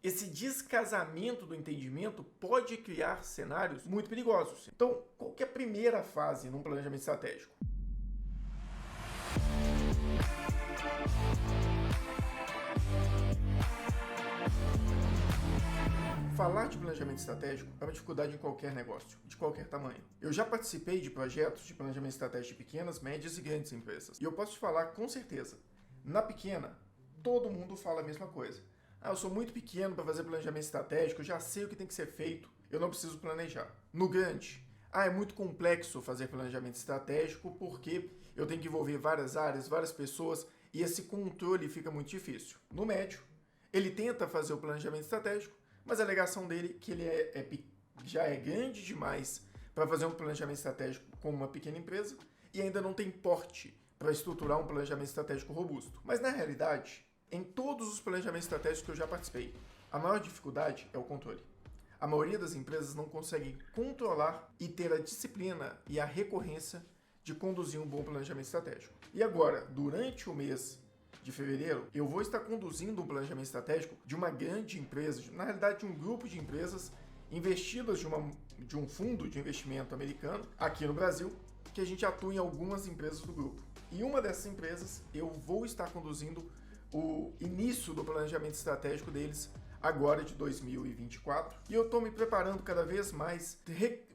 esse descasamento do entendimento pode criar cenários muito perigosos. Então, qual que é a primeira fase num planejamento estratégico? Falar de planejamento estratégico é uma dificuldade em qualquer negócio, de qualquer tamanho. Eu já participei de projetos de planejamento estratégico de pequenas, médias e grandes empresas. E eu posso te falar com certeza, na pequena, todo mundo fala a mesma coisa. Eu sou muito pequeno para fazer planejamento estratégico, eu já sei o que tem que ser feito, eu não preciso planejar. No grande, é muito complexo fazer planejamento estratégico porque eu tenho que envolver várias áreas, várias pessoas e esse controle fica muito difícil. No médio, ele tenta fazer o planejamento estratégico, mas a alegação dele é que ele já é grande demais para fazer um planejamento estratégico como uma pequena empresa e ainda não tem porte para estruturar um planejamento estratégico robusto. Mas na realidade, em todos os planejamentos estratégicos que eu já participei, a maior dificuldade é o controle. A maioria das empresas não consegue controlar e ter a disciplina e a recorrência de conduzir um bom planejamento estratégico. E agora, durante o mês de fevereiro, eu vou estar conduzindo um planejamento estratégico de uma grande empresa, na realidade de um grupo de empresas investidas de um fundo de investimento americano aqui no Brasil, que a gente atua em algumas empresas do grupo. E uma dessas empresas eu vou estar conduzindo o início do planejamento estratégico deles agora de 2024. E eu estou me preparando cada vez mais,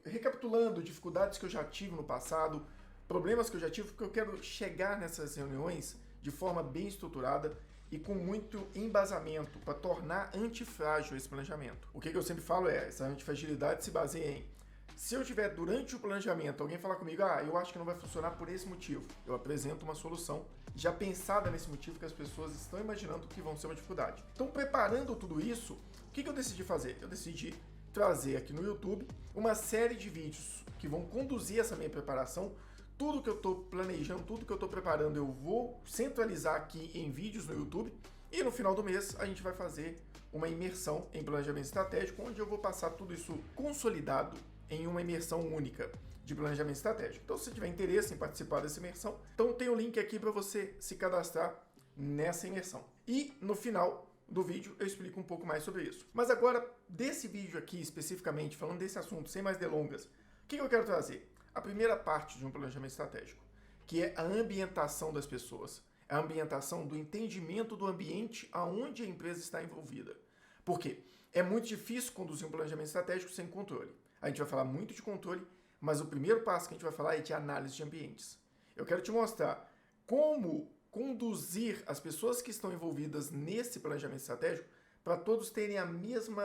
recapitulando dificuldades que eu já tive no passado, problemas que eu já tive, porque eu quero chegar nessas reuniões de forma bem estruturada e com muito embasamento para tornar antifrágil esse planejamento. O que eu sempre falo é, essa antifragilidade se baseia em, se eu tiver durante o planejamento alguém falar comigo, eu acho que não vai funcionar por esse motivo, eu apresento uma solução já pensada nesse motivo que as pessoas estão imaginando que vão ser uma dificuldade. Então, preparando tudo isso, o que eu decidi fazer? Eu decidi trazer aqui no YouTube uma série de vídeos que vão conduzir essa minha preparação. Tudo que eu estou planejando, tudo que eu estou preparando, eu vou centralizar aqui em vídeos no YouTube. E no final do mês, a gente vai fazer uma imersão em planejamento estratégico, onde eu vou passar tudo isso consolidado em uma imersão única de planejamento estratégico. Então, se você tiver interesse em participar dessa imersão, então tem o link aqui para você se cadastrar nessa imersão. E no final do vídeo eu explico um pouco mais sobre isso. Mas agora, desse vídeo aqui especificamente, falando desse assunto, sem mais delongas, o que eu quero trazer? A primeira parte de um planejamento estratégico, que é a ambientação das pessoas, a ambientação do entendimento do ambiente aonde a empresa está envolvida. Por quê? É muito difícil conduzir um planejamento estratégico sem controle. A gente vai falar muito de controle, mas o primeiro passo que a gente vai falar é de análise de ambientes. Eu quero te mostrar como conduzir as pessoas que estão envolvidas nesse planejamento estratégico para todos terem o mesmo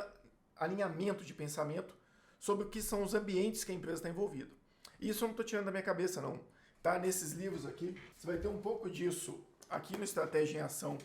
alinhamento de pensamento sobre o que são os ambientes que a empresa está envolvida. Isso eu não estou tirando da minha cabeça, não. Tá nesses livros aqui. Você vai ter um pouco disso aqui no Estratégia em Ação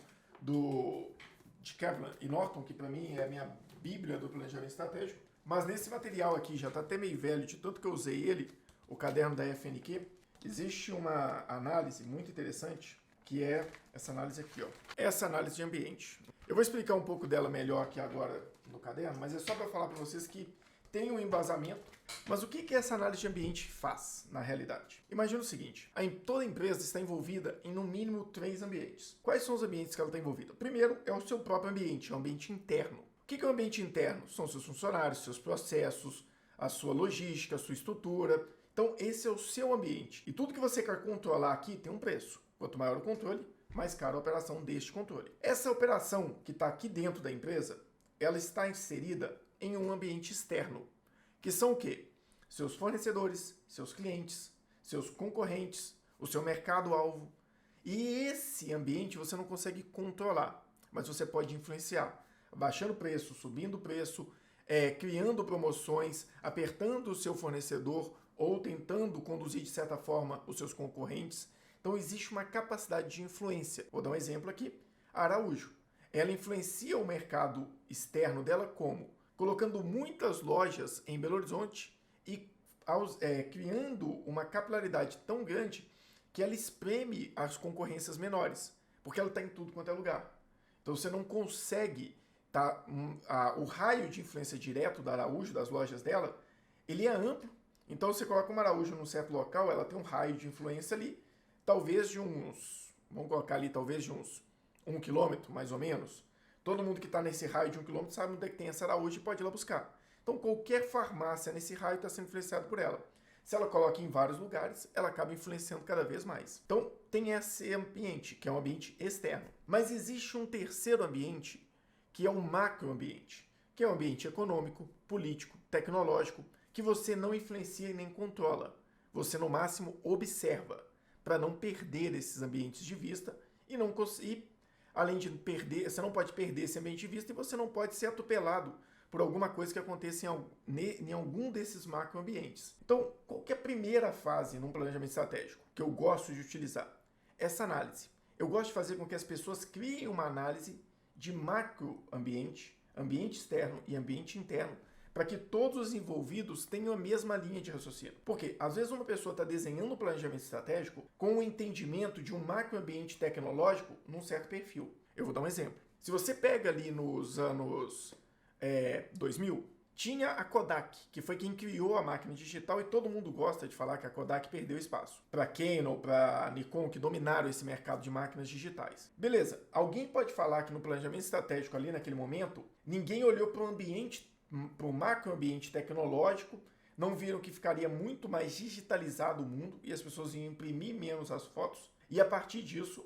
de Kaplan e Norton, que para mim é a minha bíblia do planejamento estratégico. Mas nesse material aqui, já está até meio velho, de tanto que eu usei ele, o caderno da FNQ, existe uma análise muito interessante, que é essa análise aqui, ó. Essa análise de ambiente. Eu vou explicar um pouco dela melhor aqui agora no caderno, mas é só para falar para vocês que tem um embasamento. Mas o que essa análise de ambiente faz, na realidade? Imagina o seguinte, toda empresa está envolvida em no mínimo 3 ambientes. Quais são os ambientes que ela está envolvida? O primeiro é o seu próprio ambiente, é o ambiente interno. O que é o ambiente interno? São seus funcionários, seus processos, a sua logística, a sua estrutura. Então, esse é o seu ambiente. E tudo que você quer controlar aqui tem um preço. Quanto maior o controle, mais cara a operação deste controle. Essa operação que está aqui dentro da empresa, ela está inserida em um ambiente externo, que são o quê? Seus fornecedores, seus clientes, seus concorrentes, o seu mercado-alvo. E esse ambiente você não consegue controlar, mas você pode influenciar, baixando o preço, subindo o preço, criando promoções, apertando o seu fornecedor ou tentando conduzir de certa forma os seus concorrentes. Então existe uma capacidade de influência. Vou dar um exemplo aqui. A Araújo, ela influencia o mercado externo dela como? Colocando muitas lojas em Belo Horizonte e criando uma capilaridade tão grande que ela espreme as concorrências menores, porque ela está em tudo quanto é lugar. Então você não consegue, o raio de influência direto da Araújo, das lojas dela, ele é amplo. Então você coloca uma Araújo num certo local, ela tem um raio de influência ali, talvez de uns, vamos colocar ali, talvez de uns 1 quilômetro, mais ou menos. Todo mundo que está nesse raio de 1 km sabe onde é que tem essa araúja e pode ir lá buscar. Então, qualquer farmácia nesse raio está sendo influenciada por ela. Se ela coloca em vários lugares, ela acaba influenciando cada vez mais. Então, tem esse ambiente, que é um ambiente externo. Mas existe um terceiro ambiente, que é um macroambiente, que é um ambiente econômico, político, tecnológico, que você não influencia e nem controla. Você, no máximo, observa, para não perder esses ambientes de vista e não conseguir, além de perder, você não pode perder esse ambiente de vista e você não pode ser atropelado por alguma coisa que aconteça em algum desses macroambientes. Então, qual que é a primeira fase num planejamento estratégico que eu gosto de utilizar? Essa análise. Eu gosto de fazer com que as pessoas criem uma análise de macroambiente, ambiente externo e ambiente interno, para que todos os envolvidos tenham a mesma linha de raciocínio. Porque, às vezes, uma pessoa está desenhando um planejamento estratégico com o entendimento de um macroambiente tecnológico num certo perfil. Eu vou dar um exemplo. Se você pega ali nos anos 2000, tinha a Kodak, que foi quem criou a máquina digital, e todo mundo gosta de falar que a Kodak perdeu espaço para Canon, para Nikon, que dominaram esse mercado de máquinas digitais. Beleza, alguém pode falar que no planejamento estratégico ali naquele momento, ninguém olhou para o ambiente, para o macroambiente tecnológico, não viram que ficaria muito mais digitalizado o mundo e as pessoas iam imprimir menos as fotos, e a partir disso,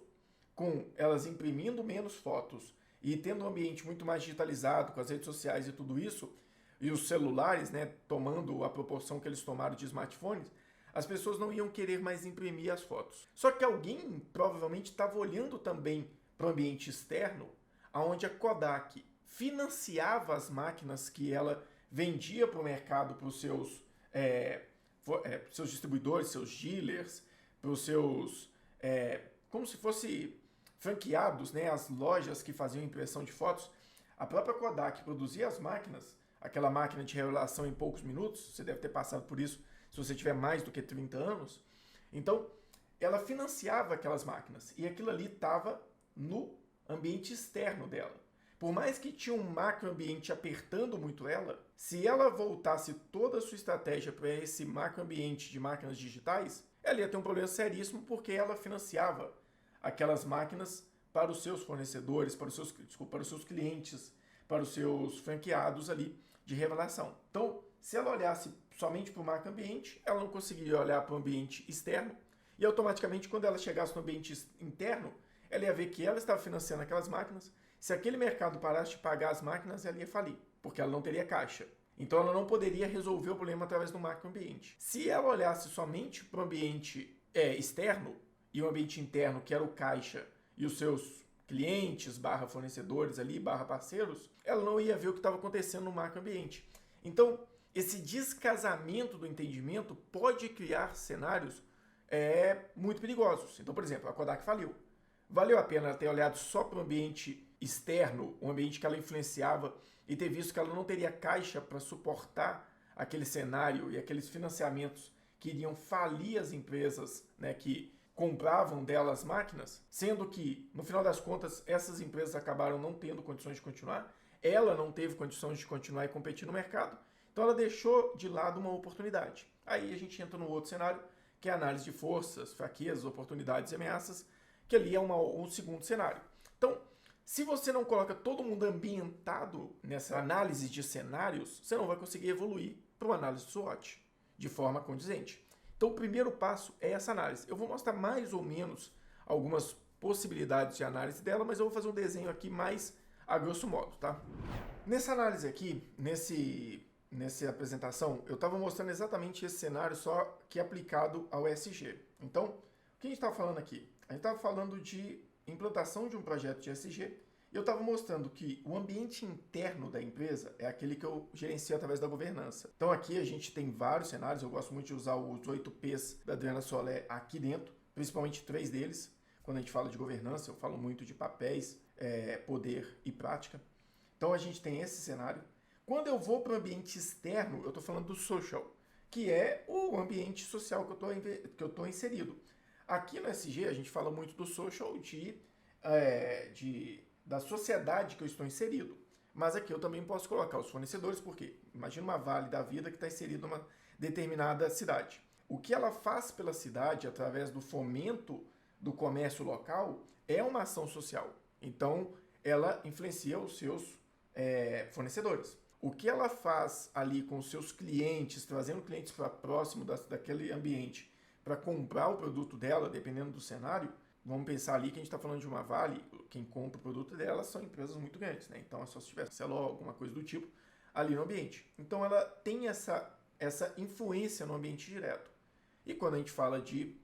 com elas imprimindo menos fotos e tendo um ambiente muito mais digitalizado, com as redes sociais e tudo isso, e os celulares, né, tomando a proporção que eles tomaram de smartphones, as pessoas não iam querer mais imprimir as fotos. Só que alguém provavelmente estava olhando também para o ambiente externo, onde a Kodak financiava as máquinas que ela vendia para o mercado, para os seus distribuidores, seus dealers, para os seus, como se fosse franqueados, né, as lojas que faziam impressão de fotos. A própria Kodak produzia as máquinas, aquela máquina de revelação em poucos minutos, você deve ter passado por isso se você tiver mais do que 30 anos. Então, ela financiava aquelas máquinas e aquilo ali estava no ambiente externo dela. Por mais que tinha um macroambiente apertando muito ela, se ela voltasse toda a sua estratégia para esse macroambiente de máquinas digitais, ela ia ter um problema seríssimo porque ela financiava aquelas máquinas para os seus fornecedores, para os seus clientes, para os seus franqueados ali de revelação. Então, se ela olhasse somente para o macroambiente, ela não conseguiria olhar para o ambiente externo e automaticamente, quando ela chegasse no ambiente interno, ela ia ver que ela estava financiando aquelas máquinas. Se aquele mercado parasse de pagar as máquinas, ela ia falir, porque ela não teria caixa. Então ela não poderia resolver o problema através do macroambiente. Se ela olhasse somente para o ambiente externo e o ambiente interno, que era o caixa e os seus clientes, fornecedores ali, parceiros, ela não ia ver o que estava acontecendo no macroambiente. Então, esse descasamento do entendimento pode criar cenários muito perigosos. Então, por exemplo, a Kodak faliu. Valeu a pena ela ter olhado só para o ambiente externo, um ambiente que ela influenciava, e ter visto que ela não teria caixa para suportar aquele cenário e aqueles financiamentos que iriam falir as empresas, né, que compravam dela as máquinas, sendo que, no final das contas, essas empresas acabaram não tendo condições de continuar, ela não teve condições de continuar e competir no mercado, então ela deixou de lado uma oportunidade. Aí a gente entra no outro cenário, que é a análise de forças, fraquezas, oportunidades e ameaças, que ali é um segundo cenário. Então, se você não coloca todo mundo ambientado nessa análise de cenários, você não vai conseguir evoluir para uma análise de SWOT de forma condizente. Então, o primeiro passo é essa análise. Eu vou mostrar mais ou menos algumas possibilidades de análise dela, mas eu vou fazer um desenho aqui mais a grosso modo, tá? Nessa análise aqui, nessa apresentação, eu estava mostrando exatamente esse cenário, só que aplicado ao ESG. Então, o que a gente estava falando aqui? A gente estava falando de implantação de um projeto de ESG e eu estava mostrando que o ambiente interno da empresa é aquele que eu gerencio através da governança. Então aqui a gente tem vários cenários, eu gosto muito de usar os 8 P's da Adriana Solé aqui dentro, principalmente 3 deles. Quando a gente fala de governança, eu falo muito de papéis, poder e prática. Então a gente tem esse cenário. Quando eu vou para o ambiente externo, eu estou falando do social, que é o ambiente social que eu estou inserido. Aqui no SG a gente fala muito do social, da sociedade que eu estou inserido. Mas aqui eu também posso colocar os fornecedores, porque imagina uma Vale da Vida que está inserida numa determinada cidade. O que ela faz pela cidade, através do fomento do comércio local, é uma ação social. Então, ela influencia os seus fornecedores. O que ela faz ali com os seus clientes, trazendo clientes para próximo daquele ambiente para comprar o produto dela, dependendo do cenário, vamos pensar ali que a gente está falando de uma Vale, quem compra o produto dela são empresas muito grandes, né? Então é só se tiver CLO, alguma coisa do tipo, ali no ambiente. Então ela tem essa influência no ambiente direto. E quando a gente fala de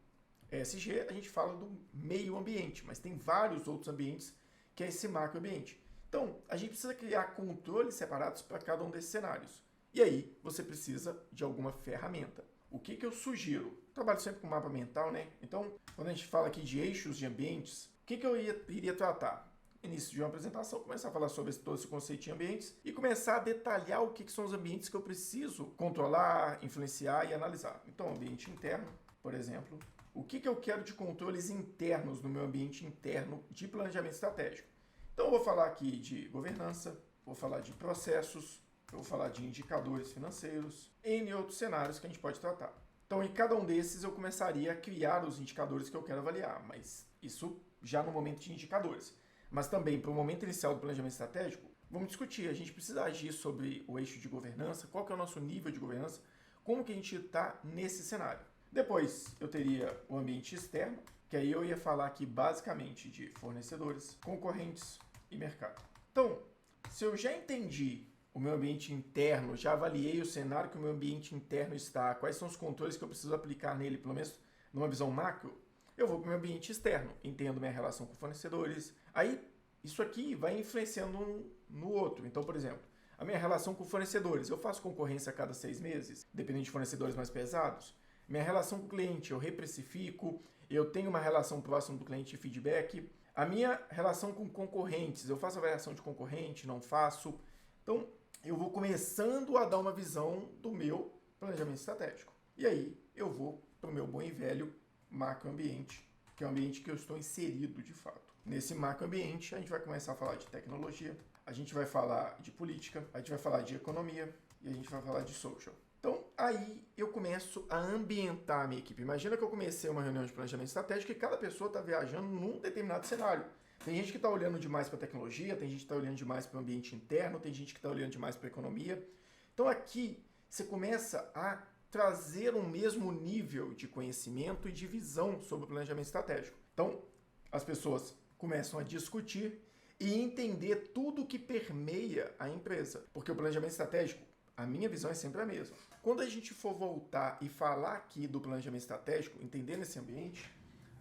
ESG, a gente fala do meio ambiente, mas tem vários outros ambientes que é esse macroambiente. Então, a gente precisa criar controles separados para cada um desses cenários. E aí, você precisa de alguma ferramenta. O que eu sugiro? Trabalho sempre com mapa mental, né? Então, quando a gente fala aqui de eixos de ambientes, o que eu iria tratar? Início de uma apresentação, começar a falar sobre todo esse conceito de ambientes e começar a detalhar o que são os ambientes que eu preciso controlar, influenciar e analisar. Então, ambiente interno, por exemplo. O que eu quero de controles internos no meu ambiente interno de planejamento estratégico? Então, eu vou falar aqui de governança, vou falar de processos, eu vou falar de indicadores financeiros, N outros cenários que a gente pode tratar. Então, em cada um desses, eu começaria a criar os indicadores que eu quero avaliar, mas isso já no momento de indicadores. Mas também, para o momento inicial do planejamento estratégico, vamos discutir, a gente precisa agir sobre o eixo de governança, qual que é o nosso nível de governança, como que a gente está nesse cenário. Depois, eu teria o ambiente externo, que aí eu ia falar aqui basicamente de fornecedores, concorrentes e mercado. Então, se eu já entendi o meu ambiente interno, já avaliei o cenário que o meu ambiente interno está, quais são os controles que eu preciso aplicar nele, pelo menos numa visão macro, eu vou para o meu ambiente externo, entendo minha relação com fornecedores. Aí, isso aqui vai influenciando um no outro. Então, por exemplo, a minha relação com fornecedores, eu faço concorrência a cada 6 meses, dependendo de fornecedores mais pesados. Minha relação com o cliente, eu reprecifico, eu tenho uma relação próxima do cliente de feedback. A minha relação com concorrentes, eu faço avaliação de concorrente, não faço. Então, eu vou começando a dar uma visão do meu planejamento estratégico. E aí, eu vou para o meu bom e velho macroambiente, que é o ambiente que eu estou inserido de fato. Nesse macroambiente, a gente vai começar a falar de tecnologia, a gente vai falar de política, a gente vai falar de economia e a gente vai falar de social. Então, aí eu começo a ambientar a minha equipe. Imagina que eu comecei uma reunião de planejamento estratégico e cada pessoa está viajando num determinado cenário. Tem gente que está olhando demais para a tecnologia, tem gente que está olhando demais para o ambiente interno, tem gente que está olhando demais para a economia. Então, aqui você começa a trazer um mesmo nível de conhecimento e de visão sobre o planejamento estratégico. Então, as pessoas começam a discutir e entender tudo que permeia a empresa. Porque o planejamento estratégico, a minha visão é sempre a mesma. Quando a gente for voltar e falar aqui do planejamento estratégico, entendendo esse ambiente,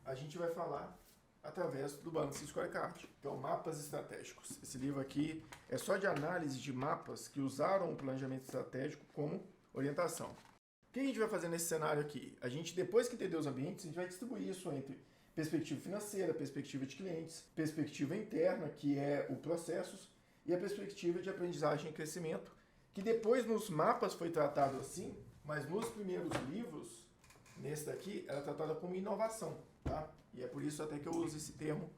a gente vai falar através do Balance Scorecard, que é o Mapas Estratégicos. Esse livro aqui é só de análise de mapas que usaram o planejamento estratégico como orientação. O que a gente vai fazer nesse cenário aqui? A gente, depois que entender os ambientes, a gente vai distribuir isso entre perspectiva financeira, perspectiva de clientes, perspectiva interna, que é o processos, e a perspectiva de aprendizagem e crescimento, que depois nos mapas foi tratado assim, mas nos primeiros livros, nesse daqui, era tratada como inovação, tá? E é por isso até que eu uso esse termo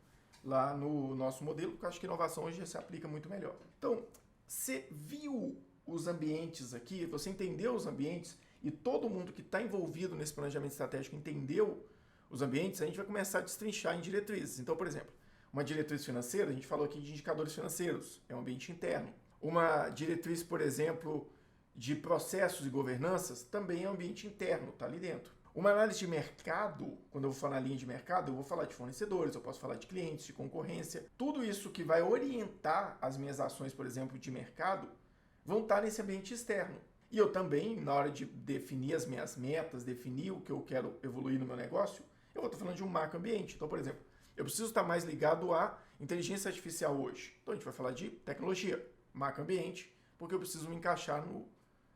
lá no nosso modelo, porque eu acho que inovação hoje já se aplica muito melhor. Então, você viu os ambientes aqui, você entendeu os ambientes, e todo mundo que está envolvido nesse planejamento estratégico entendeu os ambientes, a gente vai começar a destrinchar em diretrizes. Então, por exemplo, uma diretriz financeira, a gente falou aqui de indicadores financeiros, é um ambiente interno. Uma diretriz, por exemplo, de processos e governanças, também é um ambiente interno, está ali dentro. Uma análise de mercado, quando eu vou falar linha de mercado, eu vou falar de fornecedores, eu posso falar de clientes, de concorrência. Tudo isso que vai orientar as minhas ações, por exemplo, de mercado, vão estar nesse ambiente externo. E eu também, na hora de definir as minhas metas, definir o que eu quero evoluir no meu negócio, eu vou estar falando de um macroambiente. Então, por exemplo, eu preciso estar mais ligado à inteligência artificial hoje. Então, a gente vai falar de tecnologia, macroambiente, porque eu preciso me encaixar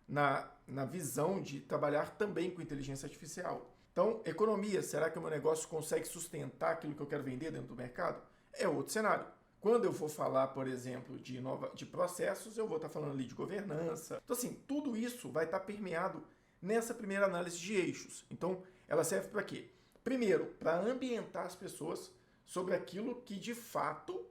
na visão de trabalhar também com inteligência artificial. Então, economia, será que o meu negócio consegue sustentar aquilo que eu quero vender dentro do mercado? É outro cenário. Quando eu for falar, por exemplo, de processos, eu vou estar falando ali de governança. Então, assim, tudo isso vai estar permeado nessa primeira análise de eixos. Então, ela serve para quê? Primeiro, para ambientar as pessoas sobre aquilo que, de fato,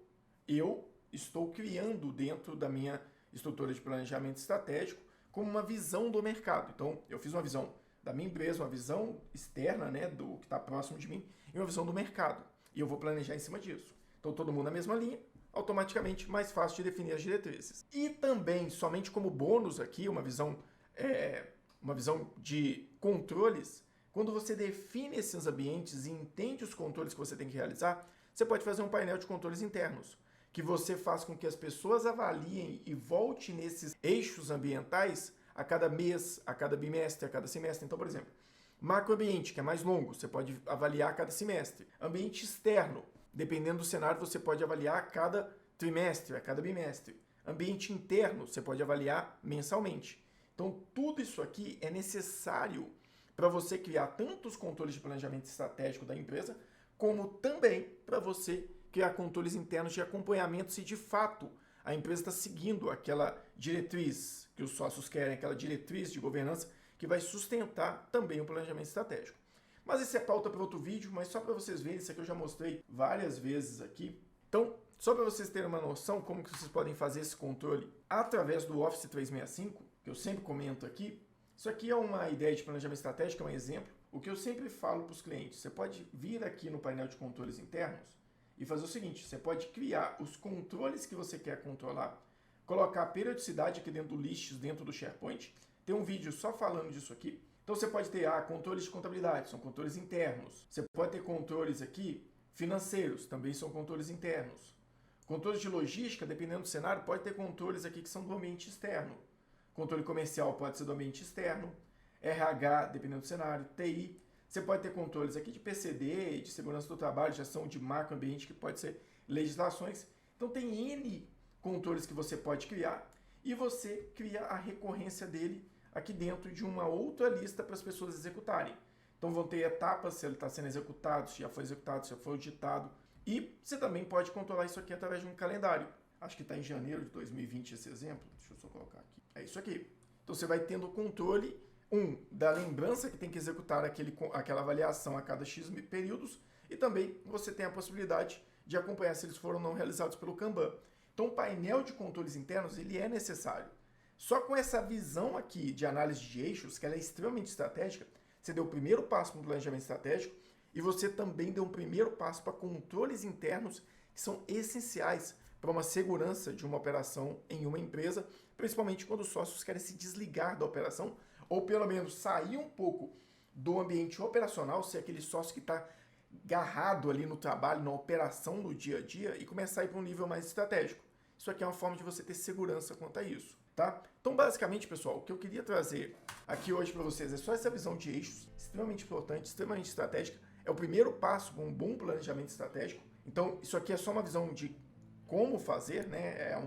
eu estou criando dentro da minha estrutura de planejamento estratégico como uma visão do mercado. Então, eu fiz uma visão da minha empresa, uma visão externa, né, do que está próximo de mim, e uma visão do mercado. E eu vou planejar em cima disso. Então, todo mundo na mesma linha, automaticamente mais fácil de definir as diretrizes. E também, somente como bônus aqui, uma visão de controles, quando você define esses ambientes e entende os controles que você tem que realizar, você pode fazer um painel de controles internos, que você faz com que as pessoas avaliem e volte nesses eixos ambientais a cada mês, a cada bimestre, a cada semestre. Então, por exemplo, macroambiente, que é mais longo, você pode avaliar a cada semestre. Ambiente externo, dependendo do cenário, você pode avaliar a cada trimestre, a cada bimestre. Ambiente interno, você pode avaliar mensalmente. Então, tudo isso aqui é necessário para você criar tanto os controles de planejamento estratégico da empresa, como também para você criar controles internos de acompanhamento se de fato a empresa está seguindo aquela diretriz que os sócios querem, aquela diretriz de governança que vai sustentar também o planejamento estratégico. Mas isso é pauta para outro vídeo, mas só para vocês verem, isso aqui eu já mostrei várias vezes aqui. Então, só para vocês terem uma noção como que vocês podem fazer esse controle através do Office 365, que eu sempre comento aqui. Isso aqui é uma ideia de planejamento estratégico, é um exemplo. O que eu sempre falo para os clientes, você pode vir aqui no painel de controles internos e fazer o seguinte, você pode criar os controles que você quer controlar, colocar a periodicidade aqui dentro do lists, dentro do SharePoint. Tem um vídeo só falando disso aqui. Então você pode ter controles de contabilidade, são controles internos. Você pode ter controles aqui financeiros, também são controles internos. Controles de logística, dependendo do cenário, pode ter controles aqui que são do ambiente externo. Controle comercial pode ser do ambiente externo. RH, dependendo do cenário. TI. Você pode ter controles aqui de PCD, de segurança do trabalho, gestão de macroambiente, que pode ser legislações. Então tem N controles que você pode criar e você cria a recorrência dele aqui dentro de uma outra lista para as pessoas executarem. Então vão ter etapas, se ele está sendo executado, se já foi executado, se já foi auditado. E você também pode controlar isso aqui através de um calendário. Acho que está em janeiro de 2020 esse exemplo. Deixa eu só colocar aqui. É isso aqui. Então você vai tendo o controle, da lembrança que tem que executar aquela avaliação a cada X períodos, e também você tem a possibilidade de acompanhar se eles foram ou não realizados pelo Kanban. Então o painel de controles internos ele é necessário. Só com essa visão aqui de análise de eixos, que ela é extremamente estratégica, você deu o primeiro passo para o planejamento estratégico e você também deu um primeiro passo para controles internos que são essenciais para uma segurança de uma operação em uma empresa, principalmente quando os sócios querem se desligar da operação ou pelo menos sair um pouco do ambiente operacional, ser aquele sócio que está agarrado ali no trabalho, na operação, no dia a dia e começar a ir para um nível mais estratégico. Isso aqui é uma forma de você ter segurança quanto a isso. Tá? Então, basicamente, pessoal, o que eu queria trazer aqui hoje para vocês é só essa visão de eixos, extremamente importante, extremamente estratégica. É o primeiro passo para um bom planejamento estratégico. Então, isso aqui é só uma visão de como fazer, né? É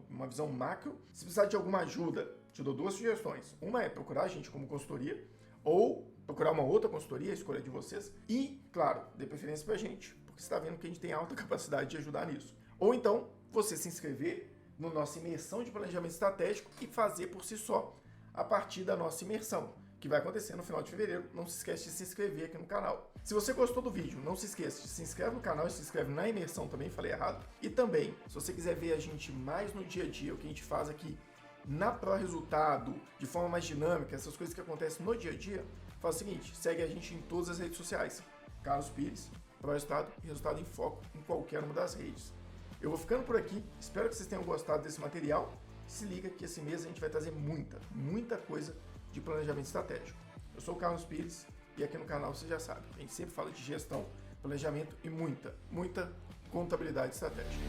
uma visão macro. Se precisar de alguma ajuda, te dou duas sugestões. Uma é procurar a gente como consultoria, ou procurar uma outra consultoria, a escolha de vocês. E, claro, dê preferência para a gente, porque você está vendo que a gente tem alta capacidade de ajudar nisso. Ou então, você se inscrever na nossa imersão de planejamento estratégico e fazer por si só a partir da nossa imersão, que vai acontecer no final de fevereiro. Não se esquece de se inscrever aqui no canal. Se você gostou do vídeo, não se esqueça de se inscrever no canal e se inscreve na imersão também, falei errado. E também, se você quiser ver a gente mais no dia a dia, o que a gente faz aqui na pró-resultado, de forma mais dinâmica, essas coisas que acontecem no dia a dia, faz o seguinte, segue a gente em todas as redes sociais. Carlos Pires, pró-resultado e resultado em foco em qualquer uma das redes. Eu vou ficando por aqui, espero que vocês tenham gostado desse material. Se liga que esse mês a gente vai trazer muita coisa de planejamento estratégico. Eu sou o Carlos Pires e aqui no canal você já sabe, a gente sempre fala de gestão, planejamento e muita contabilidade estratégica.